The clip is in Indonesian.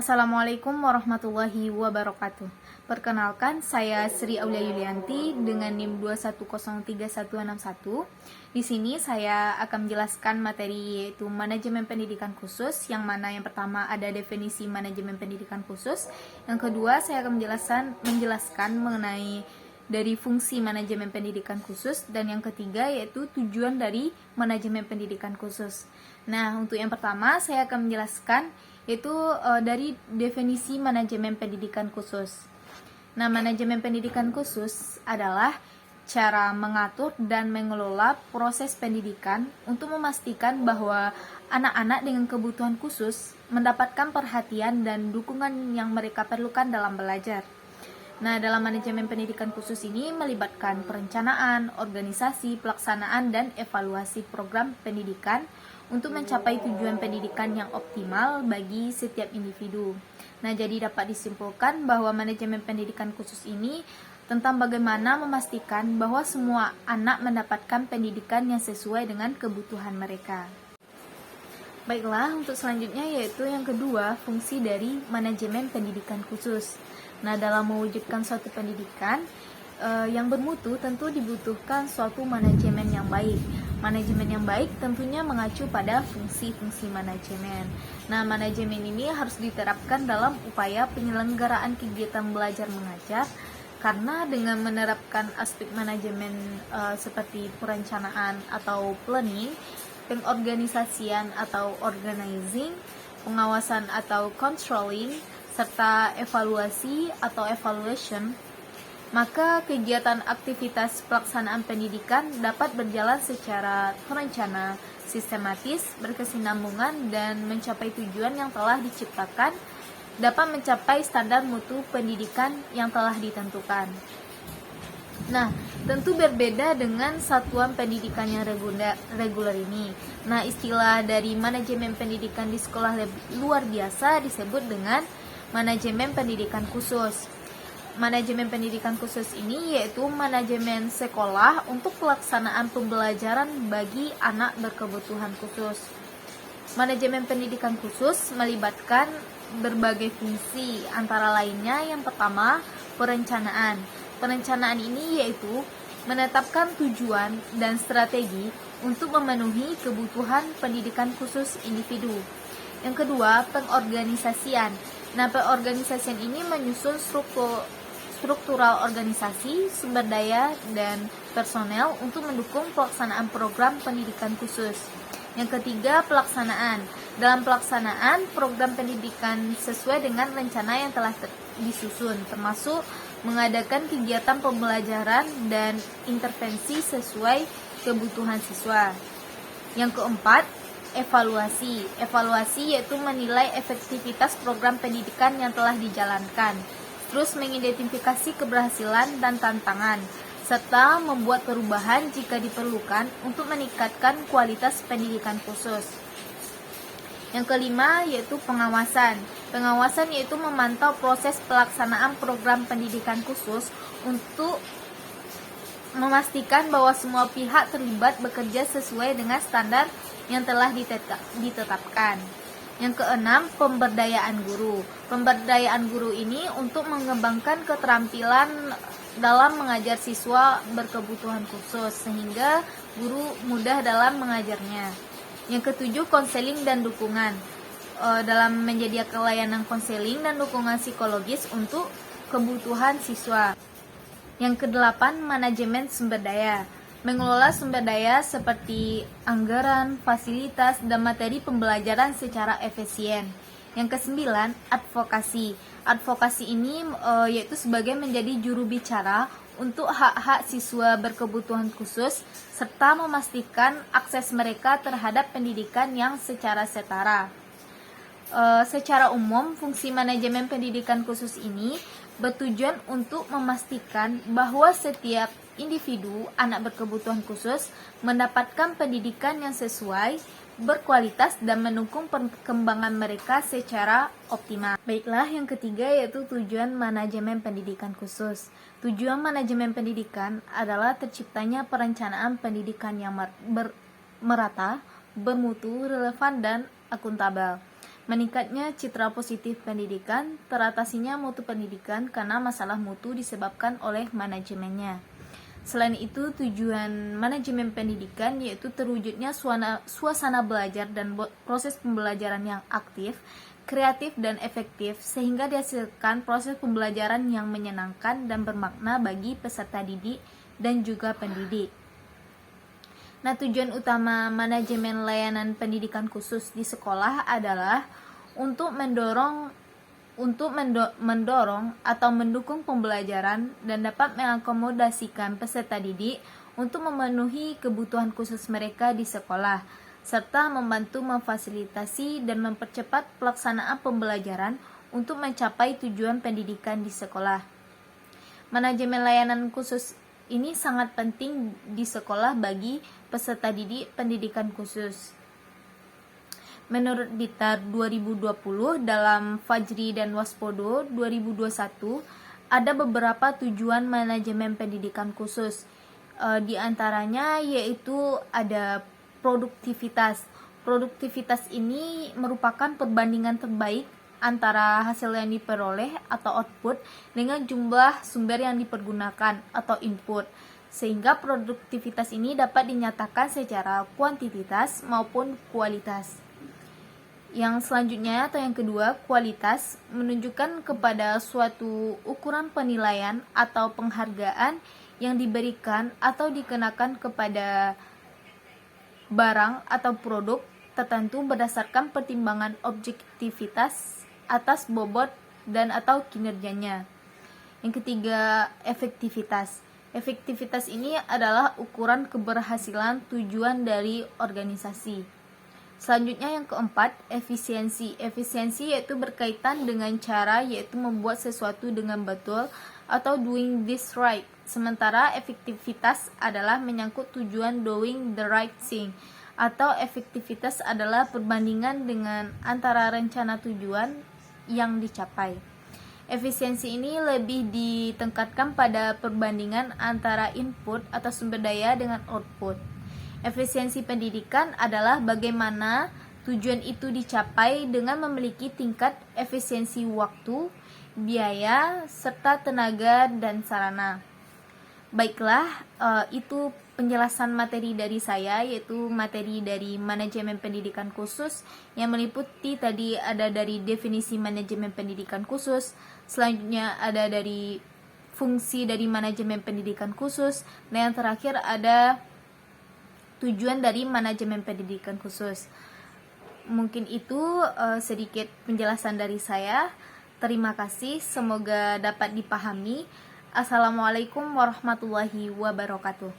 Assalamualaikum warahmatullahi wabarakatuh. Perkenalkan, saya Sri Aulia Yulianti dengan NIM 2103161. Di sini saya akan menjelaskan materi yaitu manajemen pendidikan khusus, yang mana yang pertama ada definisi manajemen pendidikan khusus. Yang kedua, saya akan menjelaskan mengenai dari fungsi manajemen pendidikan khusus, dan yang ketiga yaitu tujuan dari manajemen pendidikan khusus. Nah, untuk yang pertama saya akan menjelaskan yaitu dari definisi manajemen pendidikan khusus. Nah, manajemen pendidikan khusus adalah cara mengatur dan mengelola proses pendidikan untuk memastikan bahwa anak-anak dengan kebutuhan khusus mendapatkan perhatian dan dukungan yang mereka perlukan dalam belajar. Nah, dalam manajemen pendidikan khusus ini melibatkan perencanaan, organisasi, pelaksanaan, dan evaluasi program pendidikan untuk mencapai tujuan pendidikan yang optimal bagi setiap individu. Nah, jadi dapat disimpulkan bahwa manajemen pendidikan khusus ini tentang bagaimana memastikan bahwa semua anak mendapatkan pendidikan yang sesuai dengan kebutuhan mereka. Baiklah, untuk selanjutnya yaitu yang kedua, fungsi dari manajemen pendidikan khusus. Nah, dalam mewujudkan suatu pendidikan yang bermutu tentu dibutuhkan suatu manajemen yang baik. Manajemen yang baik tentunya mengacu pada fungsi-fungsi manajemen. Nah, manajemen ini harus diterapkan dalam upaya penyelenggaraan kegiatan belajar mengajar, karena dengan menerapkan aspek manajemen seperti perencanaan atau planning, pengorganisasian atau organizing, pengawasan atau controlling, serta evaluasi atau evaluation, maka kegiatan aktivitas pelaksanaan pendidikan dapat berjalan secara terencana, sistematis, berkesinambungan, dan mencapai tujuan yang telah diciptakan, dapat mencapai standar mutu pendidikan yang telah ditentukan. Nah, tentu berbeda dengan satuan pendidikan yang reguler ini. Nah, istilah dari manajemen pendidikan di sekolah luar biasa disebut dengan manajemen pendidikan khusus. Manajemen pendidikan khusus ini yaitu manajemen sekolah untuk pelaksanaan pembelajaran bagi anak berkebutuhan khusus. Manajemen pendidikan khusus melibatkan berbagai fungsi, antara lainnya yang pertama, perencanaan. Perencanaan ini yaitu menetapkan tujuan dan strategi untuk memenuhi kebutuhan pendidikan khusus individu. Yang kedua, pengorganisasian. Nah, pengorganisasian ini menyusun struktural organisasi, sumber daya, dan personel untuk mendukung pelaksanaan program pendidikan khusus. Yang ketiga, pelaksanaan. Dalam pelaksanaan program pendidikan sesuai dengan rencana yang telah disusun, termasuk mengadakan kegiatan pembelajaran dan intervensi sesuai kebutuhan siswa. Yang keempat, evaluasi. Evaluasi yaitu menilai efektivitas program pendidikan yang telah dijalankan, terus mengidentifikasi keberhasilan dan tantangan, serta membuat perubahan jika diperlukan untuk meningkatkan kualitas pendidikan khusus. Yang kelima yaitu pengawasan. Pengawasan yaitu memantau proses pelaksanaan program pendidikan khusus untuk memastikan bahwa semua pihak terlibat bekerja sesuai dengan standar yang telah ditetapkan. Yang keenam, pemberdayaan guru. Pemberdayaan guru ini untuk mengembangkan keterampilan dalam mengajar siswa berkebutuhan khusus, sehingga guru mudah dalam mengajarnya. Yang ketujuh, konseling dan dukungan. Dalam menyediakan layanan konseling dan dukungan psikologis untuk kebutuhan siswa. Yang kedelapan, manajemen sumber daya. Mengelola sumber daya seperti anggaran, fasilitas, dan materi pembelajaran secara efisien. Yang kesembilan, advokasi. Advokasi ini yaitu sebagai menjadi juru bicara untuk hak-hak siswa berkebutuhan khusus, serta memastikan akses mereka terhadap pendidikan yang secara setara. Secara umum, fungsi manajemen pendidikan khusus ini bertujuan untuk memastikan bahwa setiap individu anak berkebutuhan khusus mendapatkan pendidikan yang sesuai berkualitas dan mendukung perkembangan mereka secara optimal. Baiklah, yang ketiga yaitu tujuan manajemen pendidikan khusus. Tujuan manajemen pendidikan adalah terciptanya perencanaan pendidikan yang merata, bermutu, relevan, dan akuntabel. Meningkatnya citra positif pendidikan, teratasinya mutu pendidikan karena masalah mutu disebabkan oleh manajemennya. Selain itu, tujuan manajemen pendidikan yaitu terwujudnya suasana belajar dan proses pembelajaran yang aktif, kreatif, dan efektif sehingga dihasilkan proses pembelajaran yang menyenangkan dan bermakna bagi peserta didik dan juga pendidik. Nah, tujuan utama manajemen layanan pendidikan khusus di sekolah adalah untuk mendorong atau mendukung pembelajaran dan dapat mengakomodasikan peserta didik untuk memenuhi kebutuhan khusus mereka di sekolah, serta membantu memfasilitasi dan mempercepat pelaksanaan pembelajaran untuk mencapai tujuan pendidikan di sekolah. Manajemen layanan khusus ini sangat penting di sekolah bagi peserta didik pendidikan khusus. Menurut Ditar 2020 dalam Fajri dan Waspodo 2021 ada beberapa tujuan manajemen pendidikan khusus. Di antaranya yaitu ada produktivitas. Produktivitas ini merupakan perbandingan terbaik antara hasil yang diperoleh atau output dengan jumlah sumber yang dipergunakan atau input, sehingga produktivitas ini dapat dinyatakan secara kuantitas maupun kualitas. Yang selanjutnya atau yang kedua, kualitas menunjukkan kepada suatu ukuran penilaian atau penghargaan yang diberikan atau dikenakan kepada barang atau produk tertentu berdasarkan pertimbangan objektivitas atas bobot dan atau kinerjanya. Yang ketiga, efektivitas. Efektivitas ini adalah ukuran keberhasilan tujuan dari organisasi. Selanjutnya yang keempat, efisiensi. Efisiensi yaitu berkaitan dengan cara yaitu membuat sesuatu dengan betul atau doing this right. Sementara efektivitas adalah menyangkut tujuan doing the right thing, atau efektivitas adalah perbandingan dengan antara rencana tujuan yang dicapai. Efisiensi ini lebih ditingkatkan pada perbandingan antara input atau sumber daya dengan output. Efisiensi pendidikan adalah bagaimana tujuan itu dicapai dengan memiliki tingkat efisiensi waktu, biaya, serta tenaga dan sarana. Baiklah, itu penjelasan materi dari saya, yaitu materi dari manajemen pendidikan khusus yang meliputi tadi ada dari definisi manajemen pendidikan khusus, selanjutnya ada dari fungsi dari manajemen pendidikan khusus, dan yang terakhir ada tujuan dari manajemen pendidikan khusus. Mungkin itu sedikit penjelasan dari saya. Terima kasih, semoga dapat dipahami. Assalamualaikum warahmatullahi wabarakatuh.